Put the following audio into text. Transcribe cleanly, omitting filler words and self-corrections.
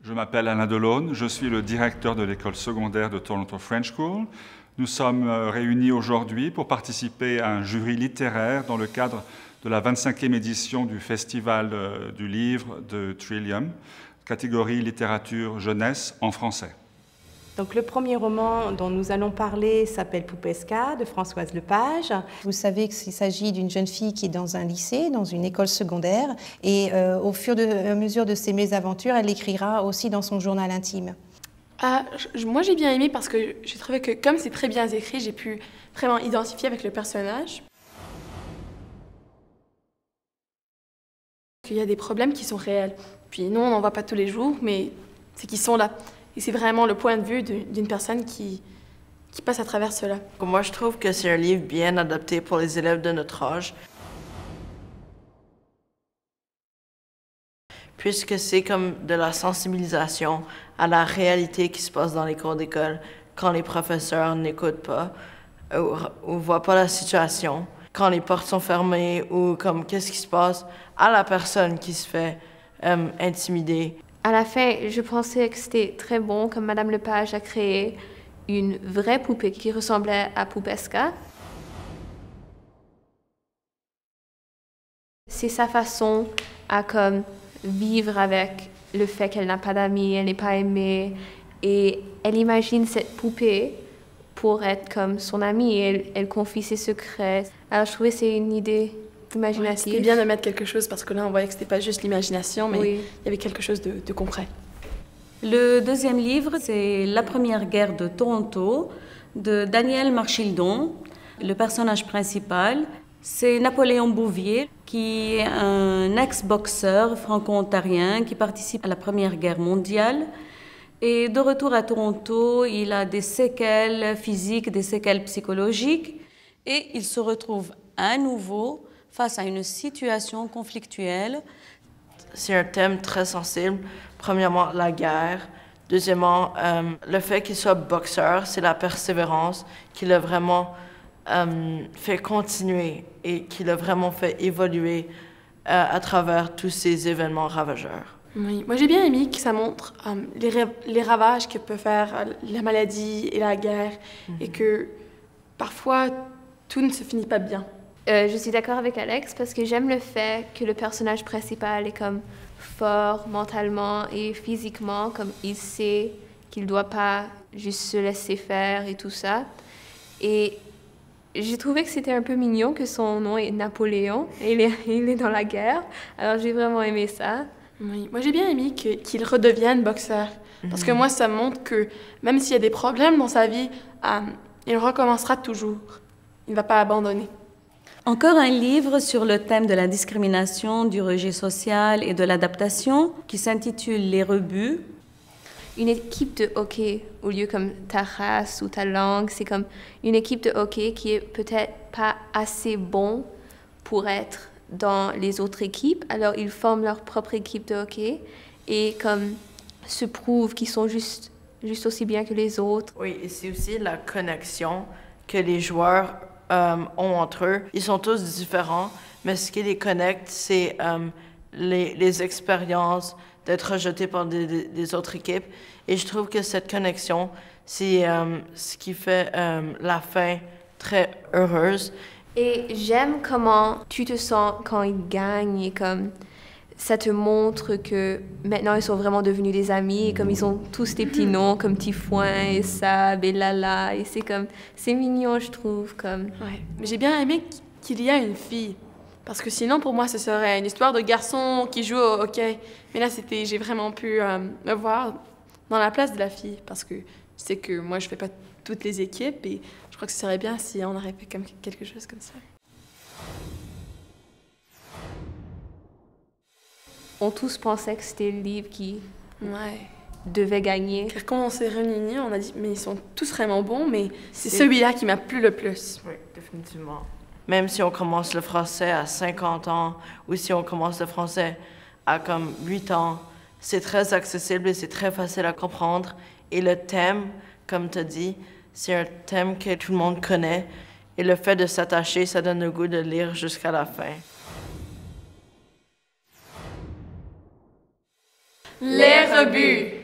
Je m'appelle Alain Delaune, je suis le directeur de l'école secondaire de Toronto French School. Nous sommes réunis aujourd'hui pour participer à un jury littéraire dans le cadre de la 25e édition du Festival du livre de Trillium, catégorie littérature jeunesse en français. Donc, le premier roman dont nous allons parler s'appelle Poupesca de Françoise Lepage. Vous savez qu'il s'agit d'une jeune fille qui est dans un lycée, dans une école secondaire, et au fur et à mesure de ses mésaventures, elle écrira aussi dans son journal intime. Moi j'ai bien aimé parce que j'ai trouvé que comme c'est très bien écrit, j'ai pu vraiment identifier avec le personnage. Il y a des problèmes qui sont réels. Puis nous, on n'en voit pas tous les jours, mais c'est qu'ils sont là. Et c'est vraiment le point de vue d'une personne qui passe à travers cela. Moi, je trouve que c'est un livre bien adapté pour les élèves de notre âge. Puisque c'est comme de la sensibilisation à la réalité qui se passe dans les cours d'école quand les professeurs n'écoutent pas ou voient pas la situation, quand les portes sont fermées ou comme qu'est-ce qui se passe à la personne qui se fait intimider. À la fin, je pensais que c'était très bon, comme Madame Lepage a créé une vraie poupée qui ressemblait à Poupesca. C'est sa façon à comme vivre avec le fait qu'elle n'a pas d'amis, elle n'est pas aimée, et elle imagine cette poupée pour être comme son amie, et elle confie ses secrets. Alors je trouvais que c'est une idée imaginative. C'était bien de mettre quelque chose parce que là on voyait que c'était pas juste l'imagination, mais oui, il y avait quelque chose de concret. Le deuxième livre, c'est La première guerre de Toronto de Daniel Marchildon. Le personnage principal, c'est Napoléon Bouvier, qui est un ex-boxeur franco-ontarien qui participe à la Première Guerre mondiale. Et de retour à Toronto, il a des séquelles physiques, des séquelles psychologiques, et il se retrouve à nouveau face à une situation conflictuelle. C'est un thème très sensible. Premièrement, la guerre. Deuxièmement, le fait qu'il soit boxeur, c'est la persévérance qui l'a vraiment fait continuer et qui l'a vraiment fait évoluer à travers tous ces événements ravageurs. Oui, moi j'ai bien aimé que ça montre les ravages que peut faire la maladie et la guerre et que parfois tout ne se finit pas bien. Je suis d'accord avec Alex parce que j'aime le fait que le personnage principal est comme fort mentalement et physiquement, comme il sait qu'il ne doit pas juste se laisser faire et tout ça. Et j'ai trouvé que c'était un peu mignon que son nom est Napoléon et il est dans la guerre. Alors j'ai vraiment aimé ça. Oui, moi j'ai bien aimé qu'il redevienne boxeur. Parce que moi ça montre que même s'il y a des problèmes dans sa vie, il recommencera toujours. Il ne va pas abandonner. Encore un livre sur le thème de la discrimination, du rejet social et de l'adaptation qui s'intitule Les rebuts. Une équipe de hockey, au lieu comme ta race ou ta langue, c'est comme une équipe de hockey qui est peut-être pas assez bon pour être dans les autres équipes. Alors ils forment leur propre équipe de hockey et comme se prouvent qu'ils sont juste aussi bien que les autres. Oui, et c'est aussi la connexion que les joueurs ont entre eux. Ils sont tous différents, mais ce qui les connecte, c'est les expériences d'être rejetés par des autres équipes. Et je trouve que cette connexion, c'est ce qui fait la fin très heureuse. Et j'aime comment tu te sens quand ils gagnent et comme ça te montre que maintenant ils sont vraiment devenus des amis et comme ils ont tous des petits noms comme Tifouin et Sab et Lala et c'est mignon je trouve comme. Ouais, mais j'ai bien aimé qu'il y a une fille parce que sinon pour moi ce serait une histoire de garçon qui joue au hockey. Mais là j'ai vraiment pu me voir dans la place de la fille parce que je sais que moi je fais pas toutes les équipes et je crois que ce serait bien si on aurait fait comme quelque chose comme ça. On tous pensait que c'était le livre qui devait gagner. Car quand on s'est réunis, on a dit mais ils sont tous vraiment bons, mais c'est celui-là qui m'a plu le plus. Oui, définitivement. Même si on commence le français à 50 ans ou si on commence le français à comme 8 ans, c'est très accessible et c'est très facile à comprendre. Et le thème, comme tu as dit, c'est un thème que tout le monde connaît. Et le fait de s'attacher, ça donne le goût de lire jusqu'à la fin. Les rebuts.